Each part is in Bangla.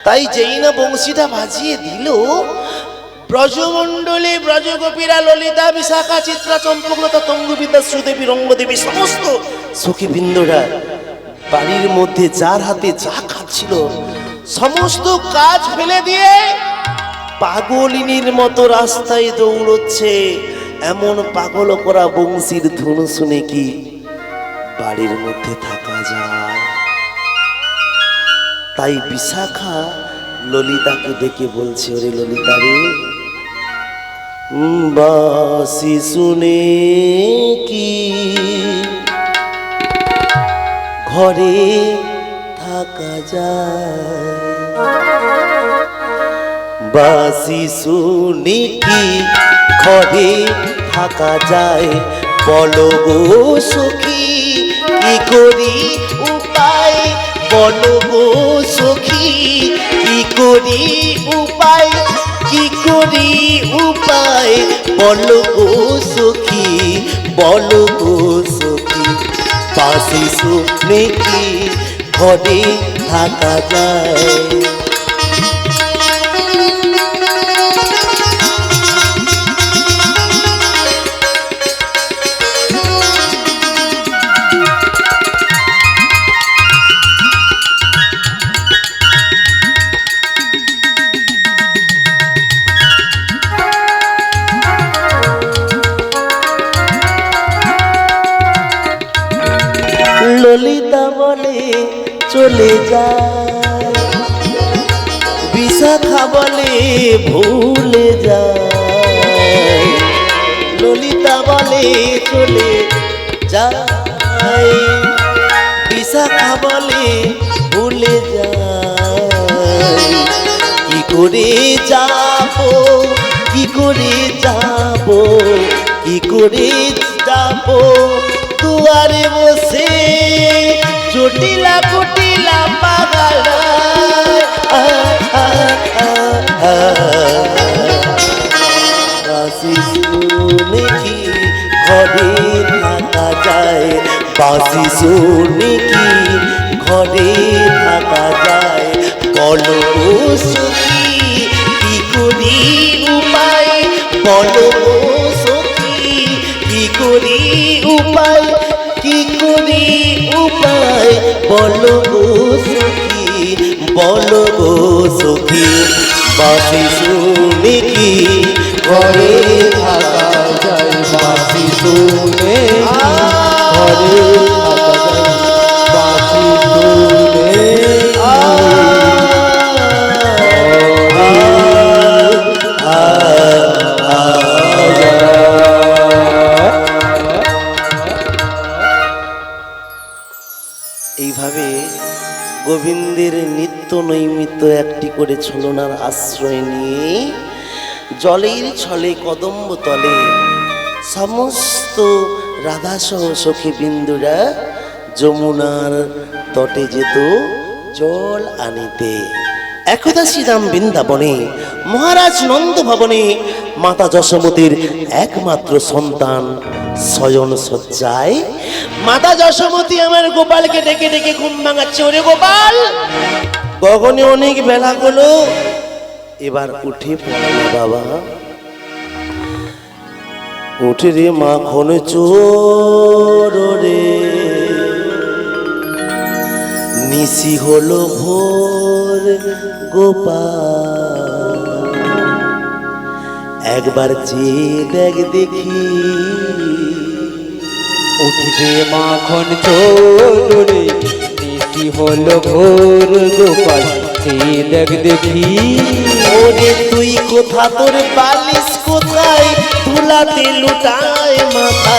তাই যেই না বংশীটা বাজিয়ে দিল, ব্রজমণ্ডলী ব্রজগোপীরা ললিতা বিশাখা চিত্রা চম্পকলতা তঙ্গবিদ্যা শ্রুদেবী রঙ্গদেবী সমস্ত সখীবৃন্দরা বাড়ির মধ্যে যার হাতে যা কাজ ছিল সমস্ত কাজ ফেলে দিয়ে পাগলিনীর মতো রাস্তায় দৌড়চ্ছে। এমন পাগল করা বংশীর ধুন শুনে কি বাড়ির মধ্যে থাকা যায়? তাই বিশাখা ললিতাকে ডেকে বলছে, ওরে ললিতা রে, বাসি শুনে কি ঘরে থাকা যায়? বাসি শুনে কি ঘরে থাকা যায়? বলো গো সখী কি করি উপায়? বলো গো সখী কি করি উপায়? কি করি উপায়? বলো গো সখী, বলো গো সখী। বাসি শুনে কি ঘরে থাকা যায়? ললিতা বলে চলে যায়, বিশাখা বলে ভুলে যায়। ললিতা বলে চলে যায়, বিশাখা বলে ভুলে যায়। কি করে যাবো, কি করে যাবো, কি করে যাবো দুয়ারে বসে জটিলা কুটিলা পাগলা। বাসি শুনে কি ঘরে থাকা যায়? বাসি শুনে কি ঘরে থাকা যায়? বলো গো সখী কি করি উপায়? বলো গো সখী কি করি উপায়? কি করি উপায়? বলো গো সখী, বলো গো সখী। বাসি শুনে কি ঘরে থাকা যায়? বাসি শুনে ঘরে থাকা যায়? বাসি শুনে এইভাবে গোবিন্দের নিত্য নৈমিত্য একটি করে ছলনার আশ্রয় নিয়ে জলের ছলে কদম্ব তলে সমস্ত রাধাসহ সখী বিন্দুরা যমুনার তটে যেত জল আনিতে। একদা শ্রীরাম বৃন্দাবনে মহারাজ নন্দ ভবনে মাতা যশোমতীর একমাত্র সন্তান শয়ন শয্যায় মাতা যশোমতী আমার গোপালকে ডেকে ডেকে ঘুম ভাঙাচ্ছে। ওরে গোপাল, গগনে অনেক বেলা হলো, এবার উঠে পড়ো বাবা। উঠে রে মাখন চোর রে, নিশি হলো ভোর গোপাল। একবার চেয়ে দেখ দেখি, উঠবে মাখন চোরে, নিশি হলো ভোর গোপাল। সে দেখ দেখি, ওরে তুই কোথা, তোর বালিশ কোথায়? ধুলাতে লুটায় মাথা।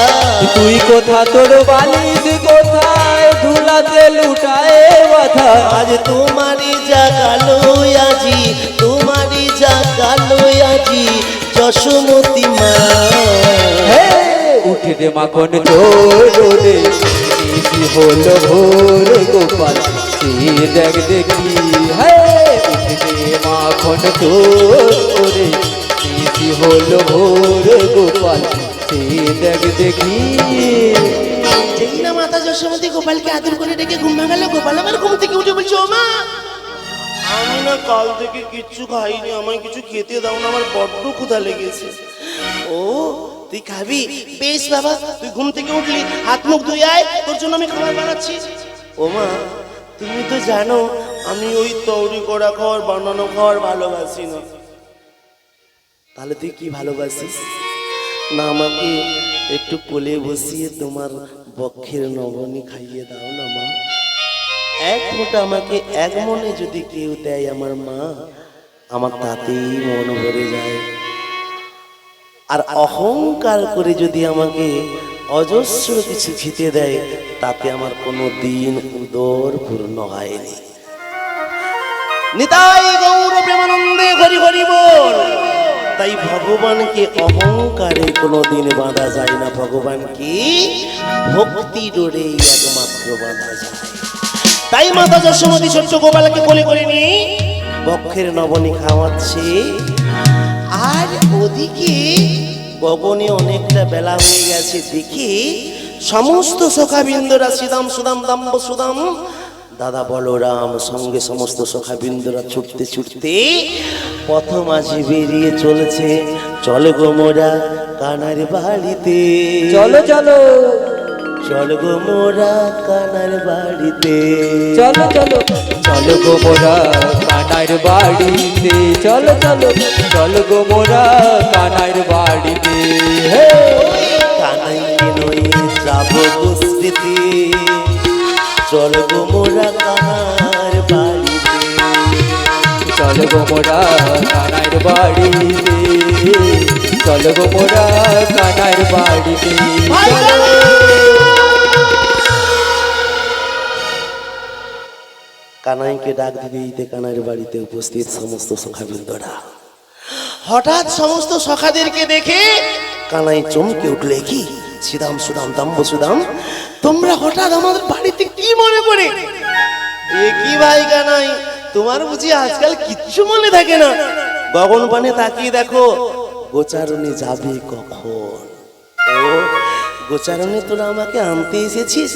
তুই কোথা, তোর বালিশ কোথায়? ধুলাতে লুটায় মাথা। আজ তোমারই জাগালো আজি, তোমারই জাগালো আজি যশোমতী মা। উঠে দে মাখন চোরে, নিশি হলো ভোর গোপাল। সে দেখ দেখি, উঠে দে মাখন চোরে, নিশি হলো ভোর গোপাল। সে দেখ দেখি। যেই না মাতা যশোমতী গোপালকে আদর করে ডেকে ঘুম ভাঙালো, গোপাল আমার ঘুম থেকে উঠে বলছে, ও মা আমি না কাল থেকে কিচ্ছু খাইনি, আমায় কিছু খেতে দাও না, আমার বড্ড ক্ষুধা লেগেছে। ও তুই খাবি? বেশ বাবা, তুই ঘুম থেকে উঠলি, হাত মুখ ধুয়ে আয়, তোর জন্য আমি খাবার বানাচ্ছি। ও মা, তুমি তো জানো আমি ওই তৈরি করা খাবার বানানো খাবার ভালোবাসি না। তাহলে তুই কি ভালোবাসিস? না আমাকে একটু কোলে বসিয়ে তোমার বক্ষের নবনী খাইয়ে দাও না মা। এক ফোঁটা আমাকে এক মনে যদি কেউ দেয় আমার মা, আমার তাতেই মন ভরে যায়। আর অহংকার করে যদি আমাকে অজস্র কিছু খেতে দেয়, তাতে আমার কোনো দিন উদর পূর্ণ হয়নি। নিতাই গৌর প্রেমানন্দে হরি হরি বল। তাই ভগবানকে অহংকারে কোনোদিন বাঁধা যায় না, ভগবানকে ভক্তি ডোরেই একমাত্র বাঁধা যায়। তাই মাতা যশোমতী ছোট্ট গোপালকে কোলে করে নিয়ে বক্ষের নবনী খাওয়াচ্ছে। আর ওদিকে গগনে অনেকটা বেলা হয়ে গেছে দেখে সমস্ত সখাবৃন্দরা শ্রীদাম সুদাম দাম্ব সুদাম দাদা বলরাম সঙ্গে সমস্ত সখাবৃন্দরা ছুটতে ছুটতে পথ মাঝে বেরিয়ে চলেছে। চল গো মোরা কানার বাড়িতে, চলো চলো চল গো মোরা কানার বাড়িতে, চলো চলো চলো গো মোরা কানার বাড়িতে, চলো চলো চলো গো মোরা কানার বাড়িতে। হে কানাইকে নয়ে যাব বস্তিতে, চল গো মোরা কানার বাড়িতে, চলো গো মোরা কানার বাড়িতে, চলো গো মোরা কানার বাড়িতে। কানাইকে ডাক দিতে কানার বাড়িতে উপস্থিত সমস্ত সখাবৃন্দরা। হঠাৎ সমস্ত সখাদেরকে দেখে কানাই চমকে উঠলে, কি শ্রীদাম সুদাম দাম্ব সুদাম, তোমরা হঠাৎ আমাদের বাড়িতে কি মনে করে? এ কি ভাই কানাই, তোমার বুঝি আজকাল কিচ্ছু মনে থাকে না? গগন পানে তাকিয়ে দেখো, গোচারণে যাবে কখন? ও গোচারণে তোরা আমাকে আনতে এসেছিস?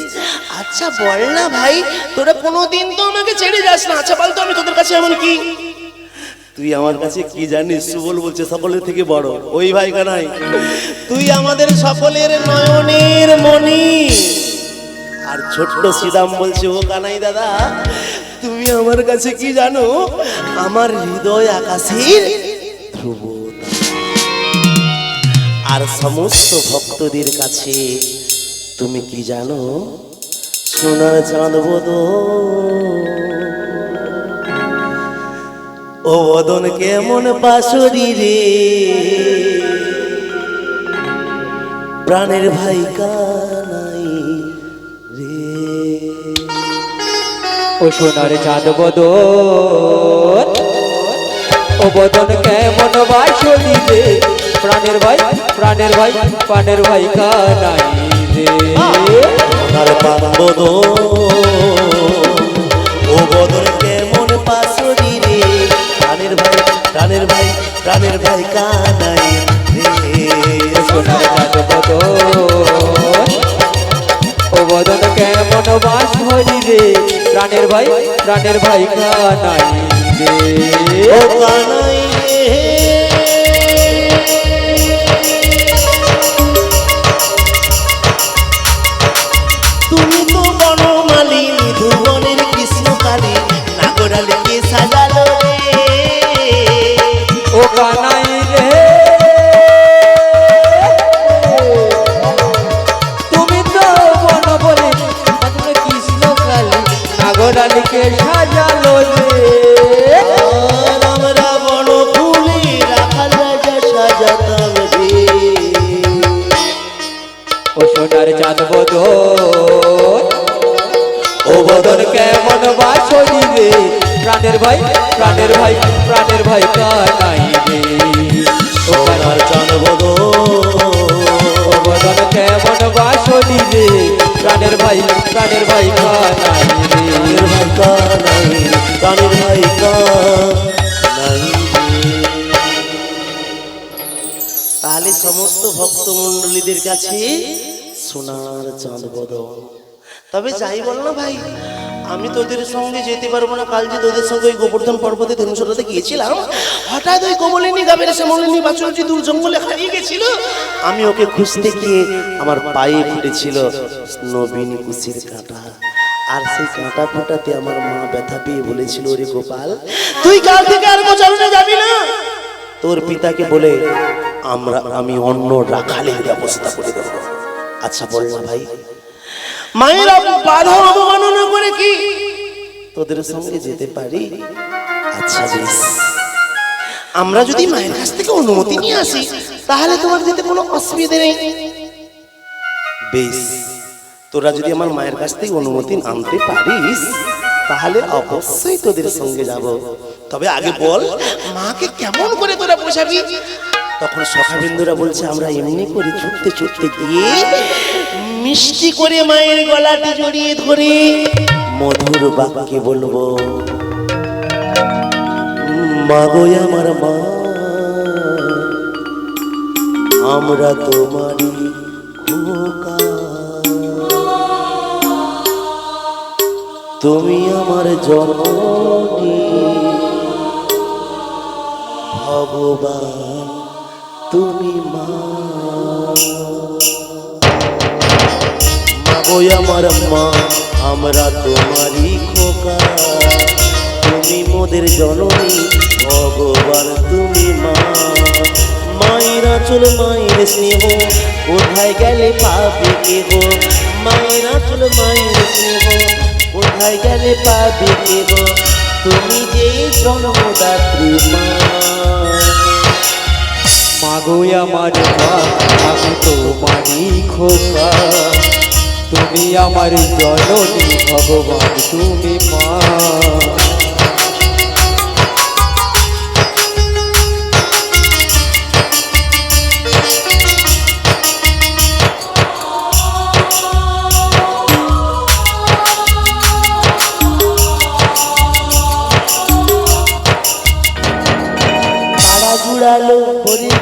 আচ্ছা বল না ভাই, তোরা কোনোদিন তো আমাকে ছেড়ে যাস না। আচ্ছা বল তো, আমি তোদের কাছে এমন কি? তুই আমার কাছে কি জানিস? সুবল বলছে সকলের থেকে বড়। ওই ভাই কানাই, তুই আমাদের সকলের নয়নের মণি। আর ছোট্ট শ্রীদাম বলছে, ও কানাই দাদা, তুমি আমার কাছে কি জানো? আমার হৃদয় আকাশের ধ্রুব। আর সমস্ত ভক্তদের কাছে তুমি কি জানো? সোনার চাঁদ বদন। ও বদন কেমন পাশরি রে, প্রাণের ভাই কানাই রে। ও সোনার চাঁদ বদন, ও বদন কেমন বাঁশরি রে, প্রাণের ভাই প্রাণের ভাই প্রাণের ভাই কানাই রে। সোনার পান বদন, ও বদন কেমন পাশরি রে, প্রাণের ভাই প্রাণের ভাই প্রাণের ভাই কানাই রে। সোনার চাঁদ বদন, ও বদন কেমন বাঁশরি রে, প্রাণের ভাই কানাই রে। ও কানাই রে, তুমি তো বনমালিনী ধুবনের কৃষ্ণকালী, নাগরালকে সাজালো রে। ও কানাই রে, তুমি তো বন বলে কৃষ্ণ কালী, নাগরালীকে সাজালো রে। আর আমরা বন ফুলে রাখাল রাজা সাজাতাম রে। ও সোনার চাঁদ বদন, ও বদন কেমন বাঁশরি রে, প্রাণের ভাই প্রাণের ভাই প্রাণের ভাই কানাই রে। ও সোনার চাঁদ বদন, ও বদন কেমন বাঁশরি রে, প্রাণের ভাই কানাই রে। প্রাণের ভাই কানাই, প্রাণের ভাই কানাই রে। তাহলে সমস্ত ভক্ত মণ্ডলীদের কাছে সোনার চাঁদ বদন। তবে যাই বল না ভাই, আমি তোদের সঙ্গে যেতে পারবো না, কাল যে তোদের সঙ্গে ওই গোবর্ধন পর্বতে ধনুষরাতে গিয়েছিলাম, হঠাৎ ওই কমলিনী গাবের শ্যামলিনী বাছুরটি দূর জঙ্গলে হারিয়ে গেছিল। আমি ওকে খুঁজতে গিয়ে আমার পায়ে ফুটেছিল নবীন কুশির কাঁটা, আর সেই কাঁটা ফোটাতে আমার মা ব্যথা পেয়ে বলেছিল, ওরে গোপাল তুই কাল থেকে আর গোচারণে যাবি না, তোর পিতাকে বলে আমি অন্য রাখালের ব্যবস্থা করে দেবো। আচ্ছা বল না ভাই, মায়ের বাধা অবমাননা করে কি তোদের সঙ্গে যেতে পারি? আচ্ছা বেশ, আমরা যদি মায়ের কাছ থেকে অনুমতি নিয়ে আসি তাহলে তোমার যেতে কোনো অসুবিধা নেই। বেশ, তোরা যদি আমার মায়ের কাছ থেকে অনুমতি আনতে পারিস তাহলে অবশ্যই তোদের সঙ্গে যাব। তবে আগে বল মাকে কেমন করে তোরা বোঝাবি? তখন সখাবিন্দুরা বলছে, আমরা এমনি করে ছুটতে ছুটতে গিয়ে মিষ্টি করে মায়ের গলাটি জড়িয়ে ধরে মধুর বাক্যে বলবো, মা গো আমার মা, আমরা তোমারই খোকা, তুমি আমার জননী, ভগবান তুমি মা, মাগো আমার মা, আমরা তোমারই খোকা, তুমি মোদের জননী, ভগবান তুমি মা। মায়ের আঁচল মায়ের স্নেহ কোথায় গেলে পাবে কে গো, মায়ের আঁচল মায়ের স্নেহ কোথায় গেলে পাবে কে গো, তুমি যে জন্মদাত্রী মা। মাগো আমার মা, আমি তোমারই খোকা, তুমি আমার জননী, ভগবান তুমি মা। জুড়ালো ভরে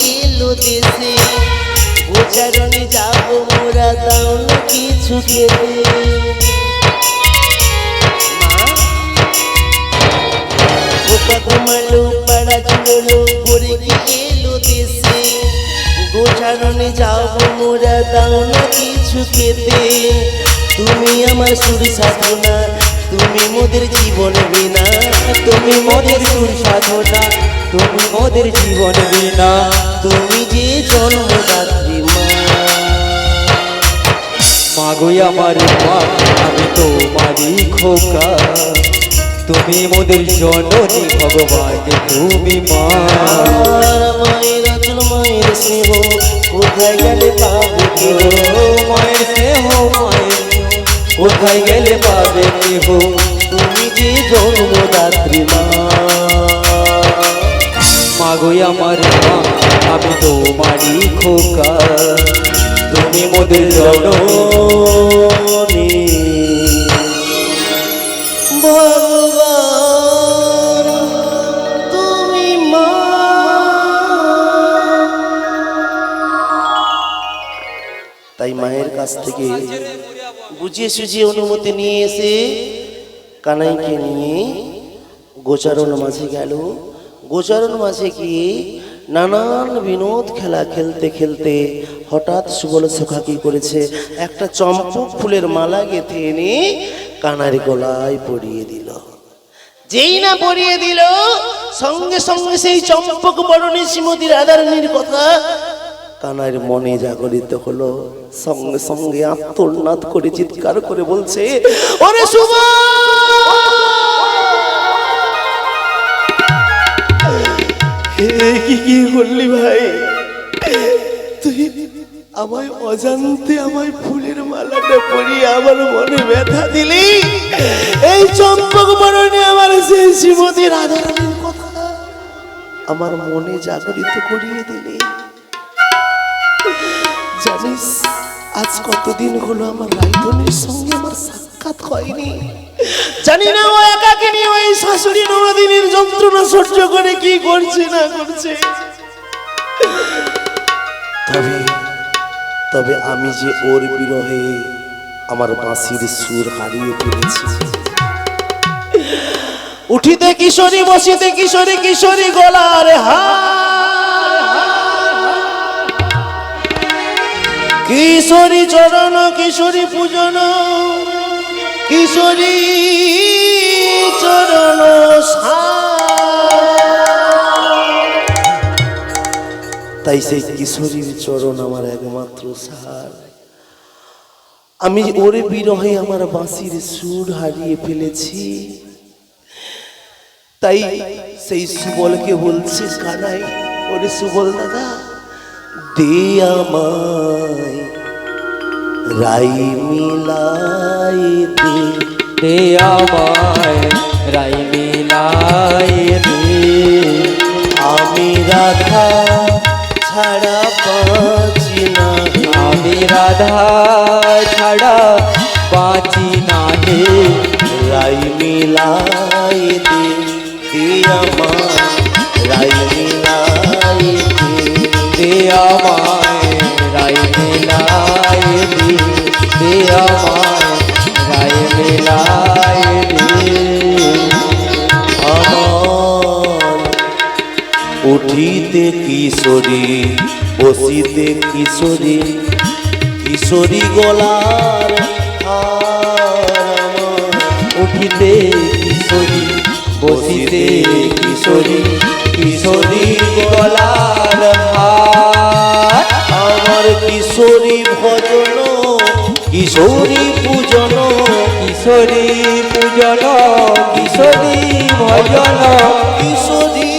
গেলো দেশে, গোচারণে যাবো মোরা, দাও না কিছু খেতে। পোকা ঘুমালো পাড়া জুড়লো ভরে গেলো দেশে, গোচারণে যাবো মোরা, দাও না কিছু খেতে। তুমি আমার সুর সাধনা, তুমি মোদের জীবন বিনা, তুমি মোদের সুর সাধনা, তুমি মোদের জীবন বিনা, তুমি যে জন্মদাত্রী মা। মাগো আমার মা, আমি তোমারই খোকা, তুমি মোদের জননী, ভগবান তুমি মা। মায়ের আঁচল মায়ের স্নেহ কোথায় গেলে পাবে কে গো, মায়ের স্নেহ মায়ের কোথায় গেলে পাবে কেহ, তুমি যে জন্মদাত্রী মা। মাগো আমার মা, আমি তোমারই খোকা, তুমি মোদের জননী, ভগবান তুমি মা। তাই মায়ের কাছ থেকে বুঝিয়ে সুঝিয়ে অনুমতি নিয়ে এসে কানাইকে নিয়ে গোচারণ মাঝে গেল। গোচারণ মাঝে গিয়ে নানান বিনোদ খেলা খেলতে খেলতে হঠাৎ সুবল সখা কি করেছে, একটা চম্পক ফুলের মালা গেঁথে এনে কানার গলায় পরিয়ে দিল। যেই না পরিয়ে দিল, সঙ্গে সঙ্গে সেই চম্পক বরণী শ্রীমতী রাধারানীর কথা কানার মনে জাগরিত হলো। সঙ্গে সঙ্গে আত্মনাদ করে চিৎকার করে বলছে, ওরে সুবল, কি করলি ভাই? তুই আমায় অজান্তে আমায় ফুলের মালাটা পরিয়ে আমার মনে ব্যথা দিলি। এই চম্পক বরণে আমার সেই শ্রীমতী রাধারানীর কথা আমার মনে জাগরিত করিয়ে দিলি। জানিস আজ কতদিন হলো আমার রাইধনের সঙ্গে আমার সাক্ষাৎ হয়নি। জানি না ও একাকিনী ওই শাশুড়ি নবদিনের যন্ত্রণা সহ্য করে কি করছে না করছে। তবে আমি যে ওর বিরহে আমার বাঁশির সুর হারিয়ে ফেলেছি। উঠিতে কিশোরী, বসিতে কিশোরী, কিশোরী গলার কিশোরী চরণ, কিশোরী পূজন, কিশোরী চরণ তাই সেই কিশোরীর চরণ আমার একমাত্র সার। আমি ওরে বিরহে আমার বাঁশির সুর হারিয়ে ফেলেছি। তাই সেই সুবলকে বলছে কানাই, ওরে সুবল দাদা দে আমায় রাই মিলাই দে, দে আমায় রাই মিলাই দে। আমি রাধা ছাড়া বাঁচি না, আমি রাধা ছাড়া বাঁচি না হে। রাই মিলাই দে, দে আমায় রাই মিলাই দে, দে আমায় রাই মিলাই দে, দে আমায় রাই মিলাই দে। আমার উঠিতে কিশোরী, বসিতে কিশোরী, কিশোরী গলার হার। উঠিতে কিশোরী, বসিতে কিশোরী, কিশোরী গলার হার। আমার কিশোরী ভজন, কিশোরী পূজন, কিশোরী পূজন, কিশোরী ভজন, কিশোরী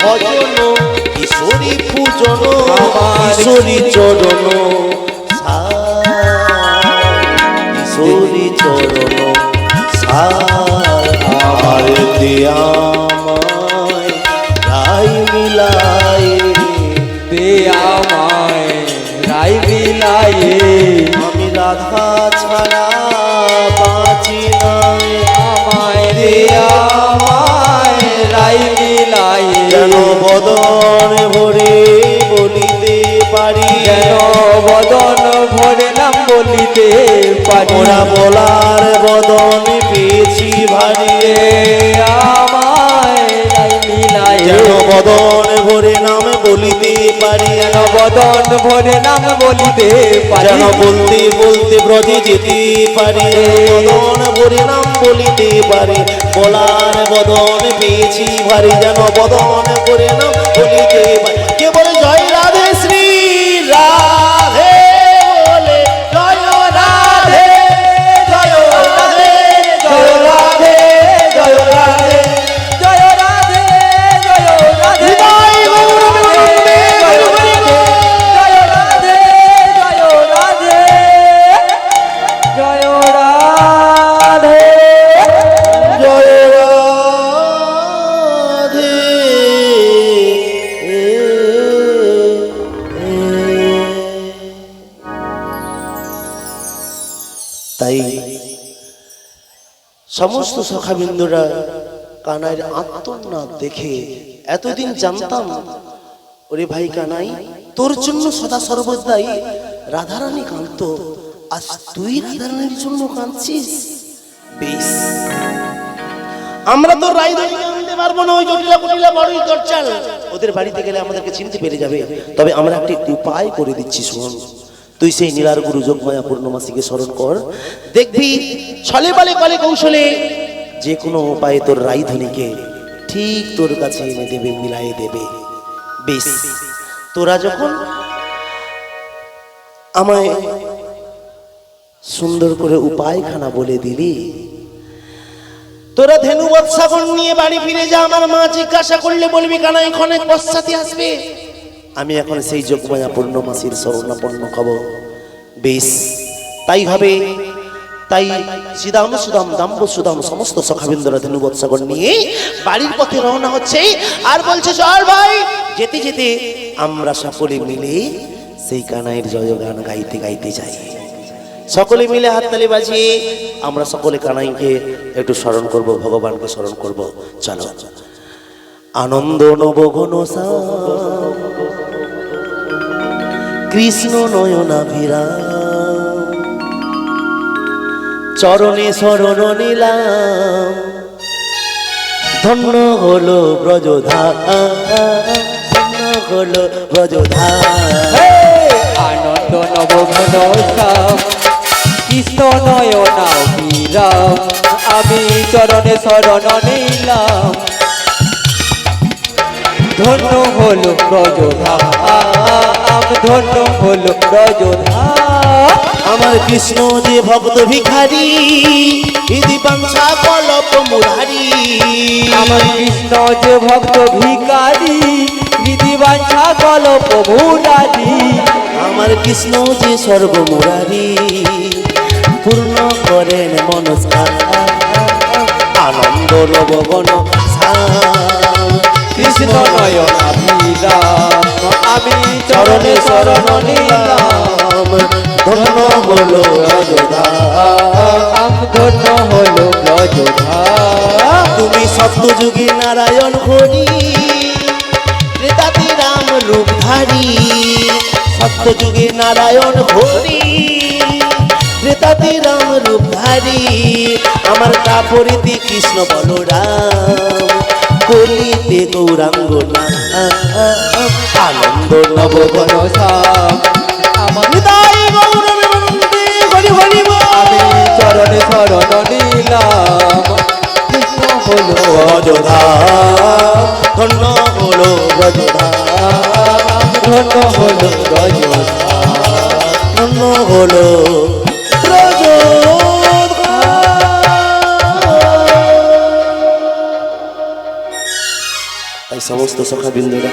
ভজন, কিশোরী পূজন, আমার কিশোরী চরণ সার, কিশোরী চরণ সার। আর দেয়া আমায় রাই মিলাই, দে আমায় রাই মিলায়ে। আমি রাধা ছাড়া বাঁচি না, আমায় দে আমায় রাই মিলায়ে। যেন বদন ভরে বলিতে পারি, যেন বদন ভরে নাম বলিতে পারি। ওরা বলার বদন পেয়েছি ভারী, দে আমায় রাই মিলায়ে। যেন বদন ভরে নাম বলিতে পারি, যেন বদন ভরে নাম বলিতে পারি। যেন বলতে বলতে ব্রজে যেতে পারি, বদন ভরে নাম বলিতে পারি। বলার বদন পেয়েছি ভারী, যেন বদন ভরে নাম বলিতে পারি। কে বলে জয় রাধে শ্রী রাধে, বলে জয় রাধে, জয় রাধে, জয় রাধে, জয় রাধে। জয় রাধে, জয় রাধে, হৃদয় গৌরবে জয় রাধে, জয় রাধে, জয় রাধে, জয় রাধে। জয় রাধে। তাই সমস্ত সখাবিন্দুরা কানাইয়ের আত্মনাদ দেখে এতদিন জানতাম ওরে ভাই কানাই তোর জন্য সদা সর্বদাই রাধারানী কাঁদত, আজ তুই রাধারানীর জন্য কাঁদছিস। বেশ, আমরা তো রায়ধনীকে আনতে পারবো না, ওই জটিলা কুটিলা বড়ই দরজাল, ওদের বাড়িতে গেলে আমাদেরকে চিনতে পেরে যাবে। তবে আমরা একটি উপায় করে দিচ্ছি, শোন। তুই সেই নীলার গুরু যোগমায়া পূর্ণমাসীকে স্মরণ কর, দেখবি ছলে বলে কলে কৌশলে যে কোনো উপায়ে তোর রায়ধনীকে ঠিক তোর কাছে এনে দেবে, মিলাই দেবে। বেশ, তোরা যখন আমায় সুন্দর করে উপায়খানা বলে দিলি, তোরা ধেনু বৎসাগর নিয়ে বাড়ি ফিরে যা। আমার মা জিজ্ঞাসা করলে বলবি কানাই ক্ষণেক পশ্চাতে আসবে। আমি এখন সেই যোগমায়া পূর্ণমাসীর শরণাপন্ন হব। বেশ, তাই হবে। তাই সিদাম সুদাম দাম্ব সুদাম সমস্ত সখাবিন্দরা ধেনু বৎসাগর নিয়ে বাড়ির পথে রওনা হচ্ছে। আর বলছে চল ভাই, যেতে যেতে আমরা সকলে মিলে সেই কানাইয়ের জয়গান গাইতে গাইতে যাই। সকলে মিলে হাততালি বাজিয়ে আমরা সকলে কানাইকে একটু স্মরণ করব, ভগবানকে স্মরণ করব। চলো। আনন্দ নবঘন কৃষ্ণ নয়নাভিরাম, চরণে শরণ নিলাম, ধন্য হলো ব্রজধাম, ধন্য হলো ব্রজধাম। আনন্দ নবঘন শ্যাম কৃষ্ণ নয়না বিরাম, আমি চরণে শরণ নিলাম, ধন্য হলো ব্রজধাম, ধন্য হলো ব্রজধাম। আমার কৃষ্ণ যে ভক্ত ভিখারি, হৃদি বাঞ্ছা কলপ মুরারি। আমার কৃষ্ণ যে ভক্ত ভিকারি, হৃদি বাঞ্ছা কল্প মুরারি। আমার কৃষ্ণ যে সর্বমুরারি, পূর্ণ করেন মনস্কার, আনন্দ নবগণ শ্যাম। কৃষ্ণ নয়না বিরাম, আমি চরণে শরণ নিলাম, ধন্য হলো ব্রজধাম, ধন্য হলো ব্রজধাম। তুমি সপ্তযুগে নারায়ণ হরি, ত্রেতাতে রাম রূপধারী। সপ্তযুগে নারায়ণ হরি, ত্রেতাতে রাম রূপধারী। আমার কাপড়িতে কৃষ্ণ বলরাম, কলিতে গৌরাঙ্গ নাম। আনন্দ নবঘন শ্যাম আমার হৃদয় গৌরবে বন্দে হরি হরি বল। আমি চরণে শরণ নিলাম, কৃষ্ণ হলো ব্রজধাম, ধন্য হলো ব্রজধাম, ধন্য হলো ব্রজধাম। ধন্য হলো ব্রজধাম। তাই সমস্ত সখা বিন্দুরা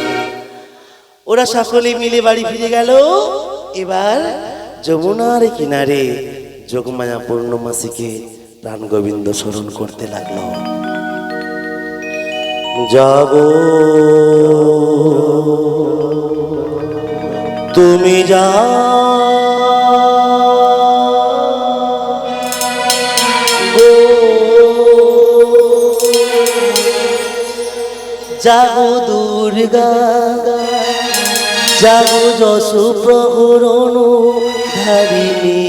ওরা সকলে মিলে বাড়ি ফিরে গেল। এবার যমুনার কিনারে যোগমায়া পূর্ণমাসীকে প্রাণ গোবিন্দ স্মরণ করতে লাগলো। জাগো তুমি যা জাগো দুর্গা, জাগো যশ প্রহরণ ধারিণী,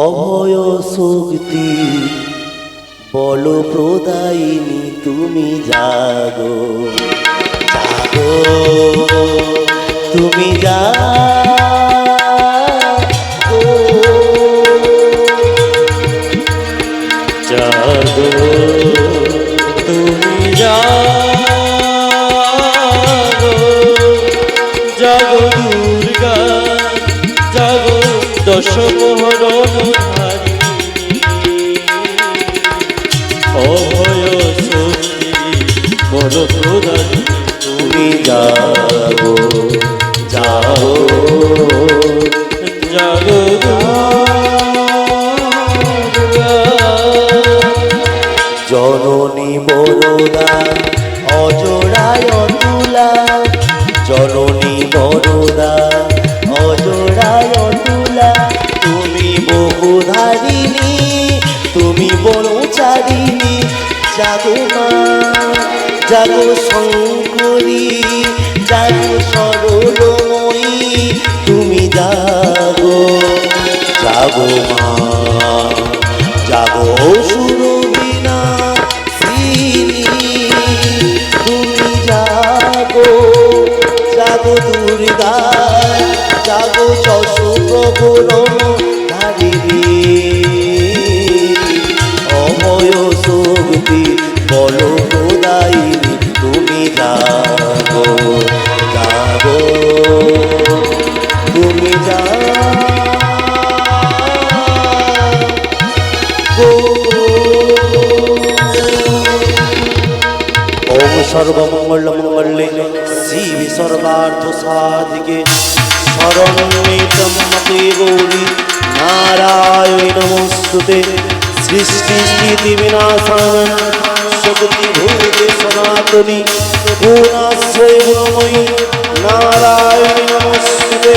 অভয় শক্তি বল প্রদায়িনী তুমি জাগো, জাগো তুমি জাগো, জাগো তুমি জাগো, জাগো দুর্গা, জাগো দশ প্রহরণ অভয় শক্তি বল প্রদায়িনী তুমি জাগো, জাগো জাগো জননী বরদা অজরায় অতুলা, জননী বরদা অজরায় অতুলা। তুমি বহুধারিণী, তুমি বনচারিণী, জাগো মা জাগো শঙ্করী, জাগো সরলময়ী তুমি জাগো, জাগো মা জাগো সুরবীণা শ্রীনি তুমি জাগো, জাগো দুর্গা, জাগো যশ প্রহরণ ধারিণী, অভয় শক্তি বল প্রদায়িনী তুমি জাগো, জাগো তুমি জাগো। ওম সর্বমঙ্গল মঙ্গলে শিবে সর্বার্থ সাধিকে শরণ্যে ত্র্যম্বকে গৌরী নারায়ণী নমস্তুতে। সৃষ্টি স্থিতি বিনাশায় শক্তি ভূতে সনাতনী গুণাশ্রয় গুণময়ী নারায়ণী নমস্তুতে।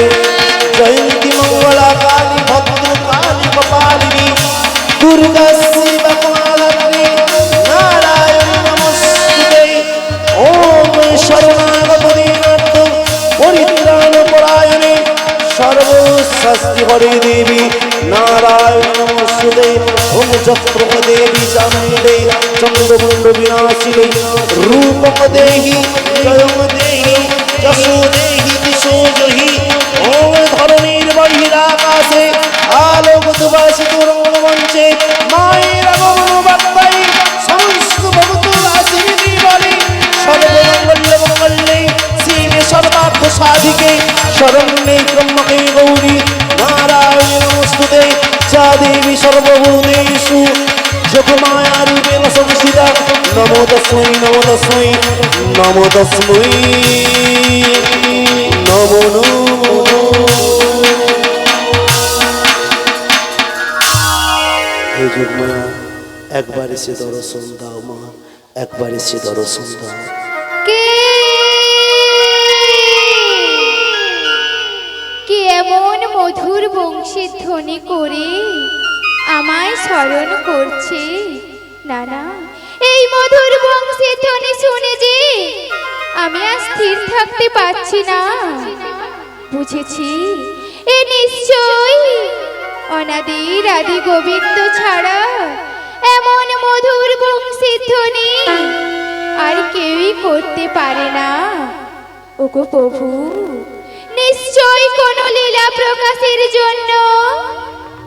জয়ন্তী মঙ্গলা কালী ভদ্র কালী কপালিনী দুর্গা শিবা কালী নারায়ণী নমস্তুতে। ওম শরণাগত দীনার্থ পরিত্রাণ পরায়ণে সর্বস্বস্তি হরে দেবী চক্রম দেবী চান্দে চন্দ্রমুণ্ড বিনাশিনী রূপম দেহি জয়ম দেহি যশো দেহি দিশো জহি ওম ধরণীর বহিরাকাশে আলোক দুবাসিত রঙ্গমঞ্চে মায়ের আগমন বার্তায় সমস্ত ভক্ত আসিনি বলে সর্বমঙ্গল মঙ্গলে শিবে সর্বার্থ সাধিকে শরণ্যে ব্রহ্মকে গৌরী নারায়ণে নমস্তুতে যা দেবী সর্বভূতেষু যোগমায়া রূপেণ সংস্থিতা নমো তস্मै নমো তস্मै নমো তস্मै নমো নমো। হে যোগমায়া একবার এসে দর্শন দাও মা, একবার এসে দর্শন দাও। কে কে এমন মধুর বংশীর ধ্বনি করে আমায় স্মরণ করছে? না না, এই মধুর বংশীর ধ্বনি শুনে যে আমি আর স্থির থাকতে পারছি না। বুঝেছি, এ নিশ্চয়ই অনাদির আদি গোবিন্দ ছাড়া এমন মধুর বংশীর ধ্বনি আর কেউই করতে পারে না। ওগো প্রভু, নিশ্চয় কোনো লীলা প্রকাশের জন্য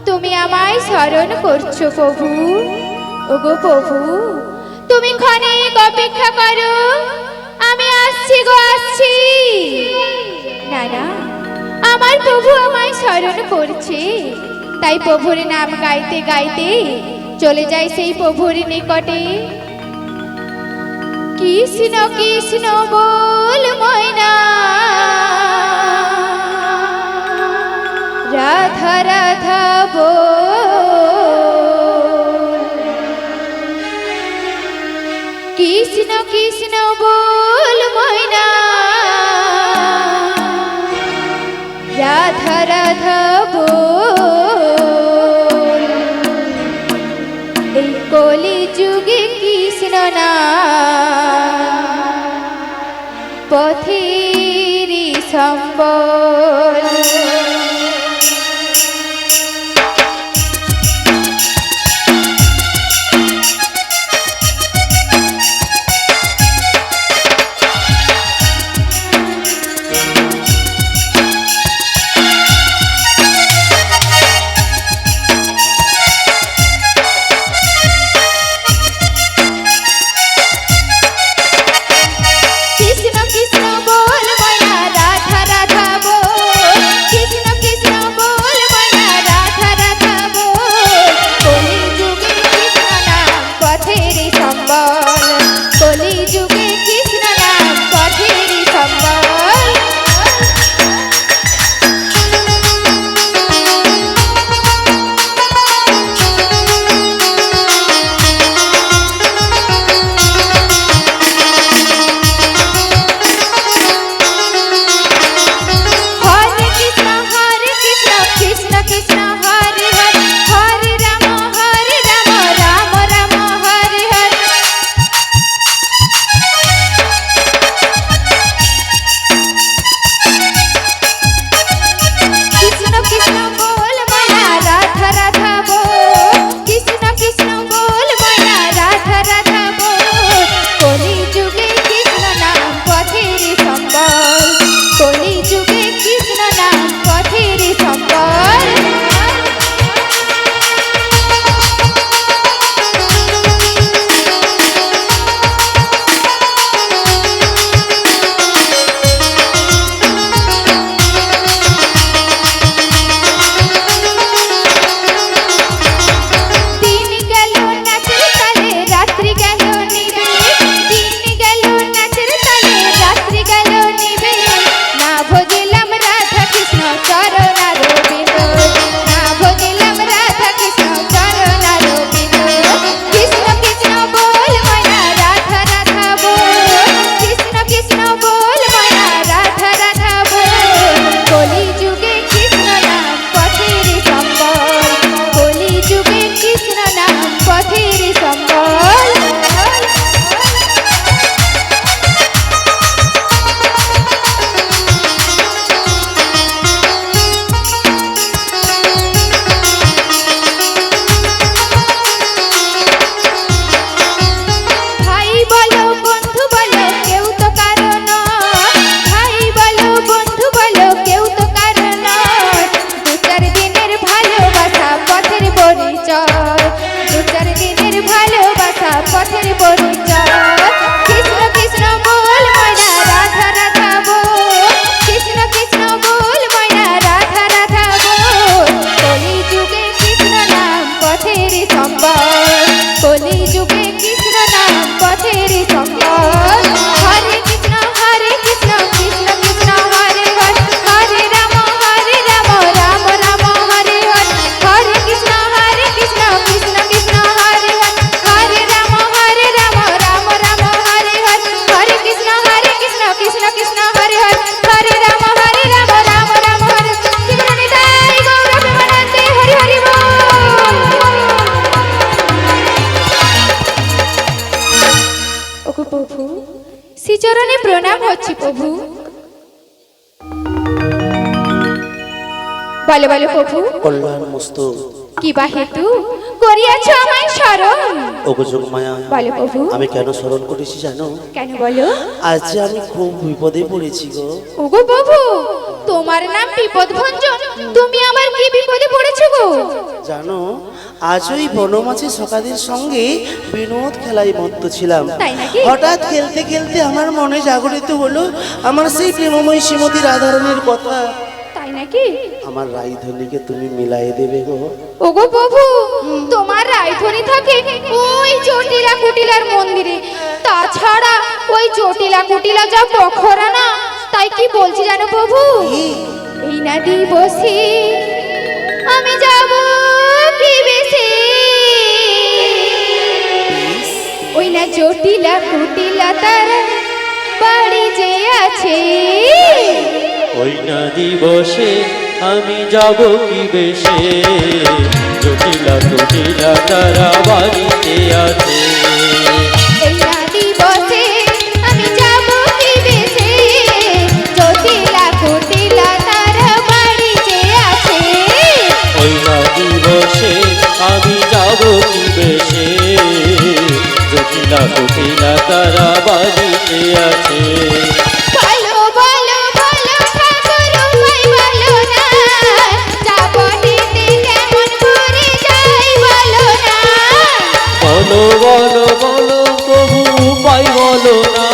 তুমি আমায় স্মরণ করছো প্রভু। ওগো প্রভু, তুমি ক্ষণিক অপেক্ষা করো, আমি আসছি গো আসছি। না না, আমার প্রভু আমায় স্মরণ করছে, তাই প্রভুর নাম গাইতে গাইতে চলে যাই সেই প্রভুর নিকটে। কৃষ্ণ কৃষ্ণ বল ময়না, রাধা রাধা বল। কৃষ্ণ কৃষ্ণ বল ময়না, রাধা রাধা বল। এই কলি যুগে কৃষ্ণ নাম পথের সম্বল। কৃষ্ণ কৃষ্ণ বল ময়না, রাধা রাধা বল। কৃষ্ণ পথের সম্বল। হরে কৃষ্ণ কৃষ্ণ কৃষ্ণ হরে হরে, হরে রাম রাম রাম হরে হরে, হরে কৃষ্ণ কৃষ্ণ কৃষ্ণ হরে হরে, হরে রাম রাম রাম হরে হরে, হরে কৃষ্ণ কৃষ্ণ কৃষ্ণ হরে হরে, হরে রাম রাম রাম হরে। কৃষ্ণ নিতাই গৌর প্রেমানন্দে হরি হরি বল। ওগো প্রভু, শ্রীচরণে প্রণাম হচ্ছে প্রভু। বলো বলো প্রভু, কল্যাণ মস্ত কি বা হেতু করিয়াছ আমায় স্মরণ? ওগো যোগমায়া, বলো প্রভু, আমি কেন স্মরণ করেছি জানো? কেন বলো? আজ যে আমি খুব বিপদে পড়েছি গো। ওগো প্রভু, তোমার নাম বিপদভঞ্জন, তুমি আবার কি বিপদে পড়েছো গো? জানো, আজ ওই বনমাঝি সকাদের সঙ্গে বিনোদ খেলায় মত্ত ছিলাম। তাই নাকি? হঠাৎ খেলতে খেলতে আমার মনে জাগরিত হলো আমার সেই প্রেমময় শ্রীমতী রাধারানীর কথা। তাই নাকি? আমার রাইধনীকে তুমি মিলাই দেবে গো। ওগো প্রভু, তোমার রায়ধনী থাকে ওই জটিলা কুটিলার মন্দিরে, তাছাড়া ওই জটিলা কুটিলা যা বখরা না, তাই কি বলছি জানো প্রভু? এই না দিবসে আমি যাব কি বেশে, ওই না জটিলা কুটিলা তার বাড়ি যে আছে। ওই না দিবসে আমি যাব কি বেশে, জটিলা জটিলা তারা বাড়িতে আছে। এই না দিবসে আমি যাব কি বেশে, জটিলা কুটিলা তার বাড়ি যে আছে। ওই না দিবসে আমি যাব কি বেশে, জটিলা জটিলা তারা বাড়িতে আছে। বলো বলো বলো ঠাকুর উপায় বলো না, যাব দিতে কেমন করে যাই বলো না। বলো বলো বলো প্রভু উপায় বলো না,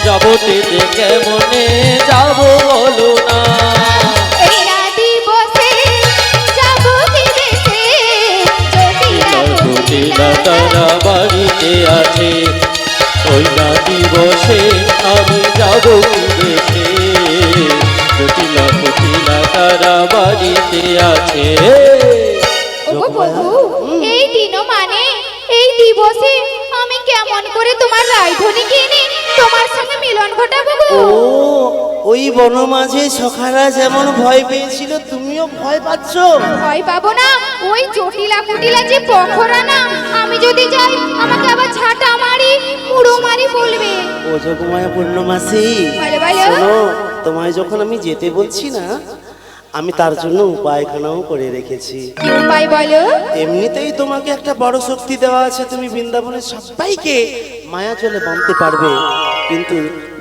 যাবতীতে কেমনে যাব বলো না। এই না দিবসে যাব কি বেশে, জটিলা জটিলা তারা বাড়িতে আছে। ওই না দিবসে আমি যাব বেশে, জটিলা জটিলা তারা বাড়িতে আছে। ওগো প্রভু, এই দিন মানে এই দিবসে আমি কেমন করে তোমার রায়ধনী কিনে তোমার সঙ্গে মিলন ঘটাবো গো? ও, ওই বনমাঝে সখারা যেমন ভয় পেয়েছিল তুমিও ভয় পাচ্ছ? ভয় পাবো না, ওই জটিলা কুটিলা যে পখরা না, আমি যদি যাই আমাকে আবার ঝাঁটা মারি মুড়ো মারি বলবে। ও যোগমায়া পূর্ণমাসী, বলো, বলো। শোনো, তোমায় যখন আমি যেতে বলছি না, আমি তার জন্য উপায়খানাও করে রেখেছি। কি উপায় বলো? এমনিতেই তোমাকে একটা বড় শক্তি দেওয়া আছে, তুমি বৃন্দাবনের সবাইকে মায়া চলে বাঁধতে পারবে, কিন্তু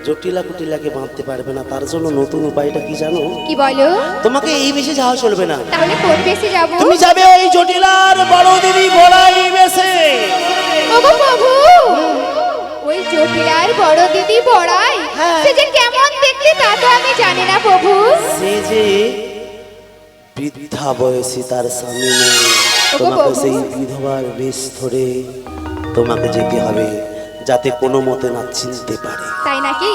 জটিলা কুটিলাকে বাঁধতে পারবে না। তার জন্য নতুন উপায়টা কি জানো? কি বলো? তোমাকে এই বেশে যাওয়া চলবে না, তাহলে কোন বেশে যাবো? তুমি যাবে ওই জটিলার বড় দিদি বড়াই বেশে। ওগো প্রভু, ওই জটিলার বড় দিদি বড়াই, হ্যাঁ। সে যে কেমন দেখতে তা তো আমি জানি না প্রভু। সে যে বৃদ্ধা বয়সী, তার স্বামী নেই, ওগো তোমাকে বাবু। সেই বিধবার বেশ ধরে তোমাকে যেতে হবে, যাতে কোনো মতে না চিনতে পারে। তাই নাকি?